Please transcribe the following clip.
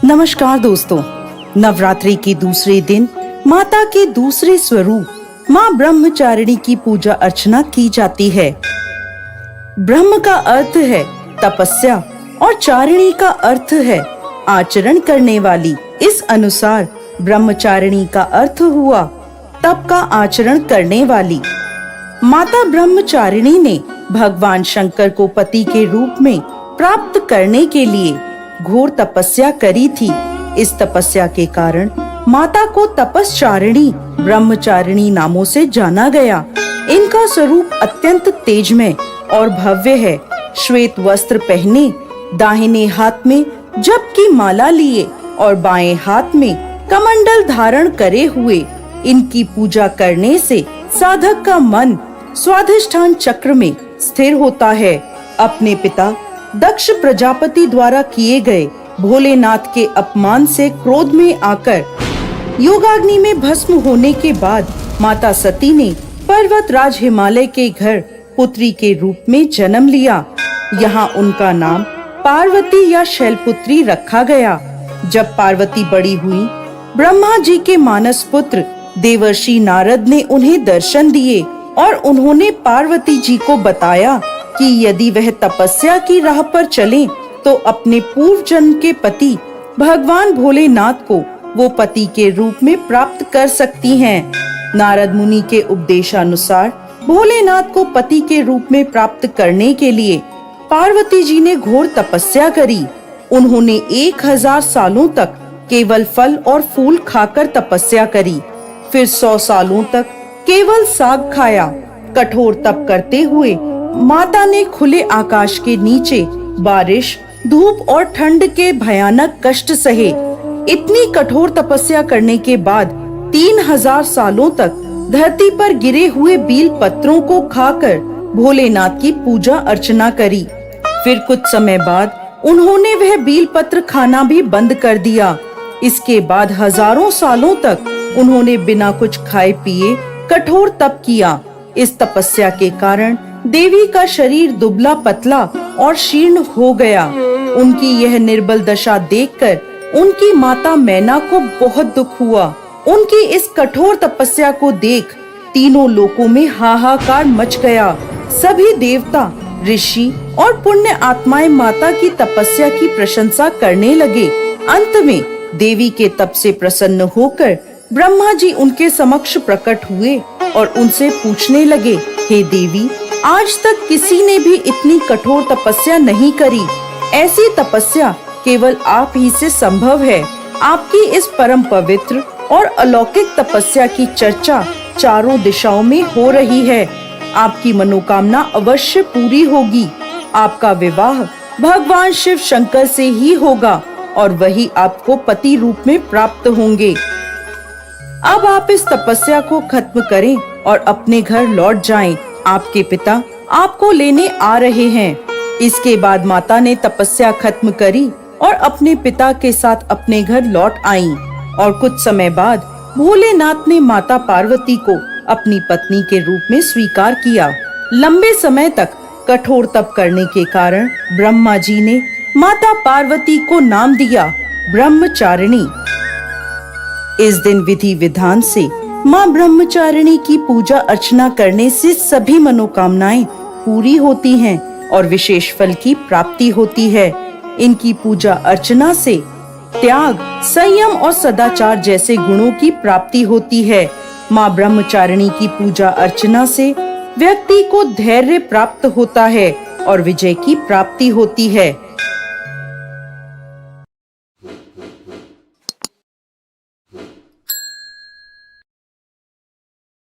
नमस्कार दोस्तों, नवरात्रि के दूसरे दिन माता के दूसरे स्वरूप माँ ब्रह्मचारिणी की पूजा अर्चना की जाती है। ब्रह्म का अर्थ है तपस्या और चारिणी का अर्थ है आचरण करने वाली। इस अनुसार ब्रह्मचारिणी का अर्थ हुआ तप का आचरण करने वाली। माता ब्रह्मचारिणी ने भगवान शंकर को पति के रूप में प्राप्त करने के लिए घोर तपस्या करी थी। इस तपस्या के कारण माता को तपस्चारिणी ब्रह्मचारिणी नामों से जाना गया। इनका स्वरूप अत्यंत तेजमय और भव्य है। श्वेत वस्त्र पहने, दाहिने हाथ में जप की माला लिए और बाएं हाथ में कमंडल धारण करे हुए इनकी पूजा करने से साधक का मन स्वाधिष्ठान चक्र में स्थिर होता है। अपने पिता दक्ष प्रजापति द्वारा किए गए भोलेनाथ के अपमान से क्रोध में आकर योगाग्नि में भस्म होने के बाद माता सती ने पर्वतराज हिमालय के घर पुत्री के रूप में जन्म लिया। यहाँ उनका नाम पार्वती या शैलपुत्री रखा गया। जब पार्वती बड़ी हुई, ब्रह्मा जी के मानस पुत्र देवर्षि नारद ने उन्हें दर्शन दिए और उन्होंने पार्वती जी को बताया कि यदि वह तपस्या की राह पर चलें तो अपने पूर्व जन्म के पति भगवान भोलेनाथ को वो पति के रूप में प्राप्त कर सकती हैं। नारद मुनि के उपदेशानुसार भोलेनाथ को पति के रूप में प्राप्त करने के लिए पार्वती जी ने घोर तपस्या करी। उन्होंने 1000 सालों तक केवल फल और फूल खाकर तपस्या करी। फिर 100 सालों तक केवल साग खाया। कठोर तप करते हुए माता ने खुले आकाश के नीचे बारिश, धूप और ठंड के भयानक कष्ट सहे। इतनी कठोर तपस्या करने के बाद 3000 सालों तक धरती पर गिरे हुए बील पत्रों को खाकर भोलेनाथ की पूजा अर्चना करी। फिर कुछ समय बाद उन्होंने वह बील पत्र खाना भी बंद कर दिया। इसके बाद हजारों सालों तक उन्होंने बिना कुछ खाए पिए कठोर तप किया। इस तपस्या के कारण देवी का शरीर दुबला पतला और शीर्ण हो गया। उनकी यह निर्बल दशा देखकर उनकी माता मैना को बहुत दुख हुआ। उनकी इस कठोर तपस्या को देख तीनों लोकों में हाहाकार मच गया। सभी देवता, ऋषि और पुण्य आत्माएं माता की तपस्या की प्रशंसा करने लगे। अंत में देवी के तप से प्रसन्न होकर ब्रह्मा जी उनके समक्ष प्रकट हुए और उनसे पूछने लगे, हे देवी, आज तक किसी ने भी इतनी कठोर तपस्या नहीं करी। ऐसी तपस्या केवल आप ही से संभव है। आपकी इस परम पवित्र और अलौकिक तपस्या की चर्चा चारों दिशाओं में हो रही है। आपकी मनोकामना अवश्य पूरी होगी। आपका विवाह भगवान शिव शंकर से ही होगा और वही आपको पति रूप में प्राप्त होंगे। अब आप इस तपस्या को खत्म करें और अपने घर लौट जाएं। आपके पिता आपको लेने आ रहे हैं। इसके बाद माता ने तपस्या खत्म करी और अपने पिता के साथ अपने घर लौट आईं। और कुछ समय बाद भोलेनाथ ने माता पार्वती को अपनी पत्नी के रूप में स्वीकार किया। लंबे समय तक कठोर तप करने के कारण ब्रह्मा जी ने माता पार्वती को नाम दिया ब्रह्मचारिणी। इस दिन विधि विधान से माँ ब्रह्मचारिणी की पूजा अर्चना करने से सभी मनोकामनाएं पूरी होती हैं और विशेष फल की प्राप्ति होती है। इनकी पूजा अर्चना से त्याग, संयम और सदाचार जैसे गुणों की प्राप्ति होती है। माँ ब्रह्मचारिणी की पूजा अर्चना से व्यक्ति को धैर्य प्राप्त होता है और विजय की प्राप्ति होती है।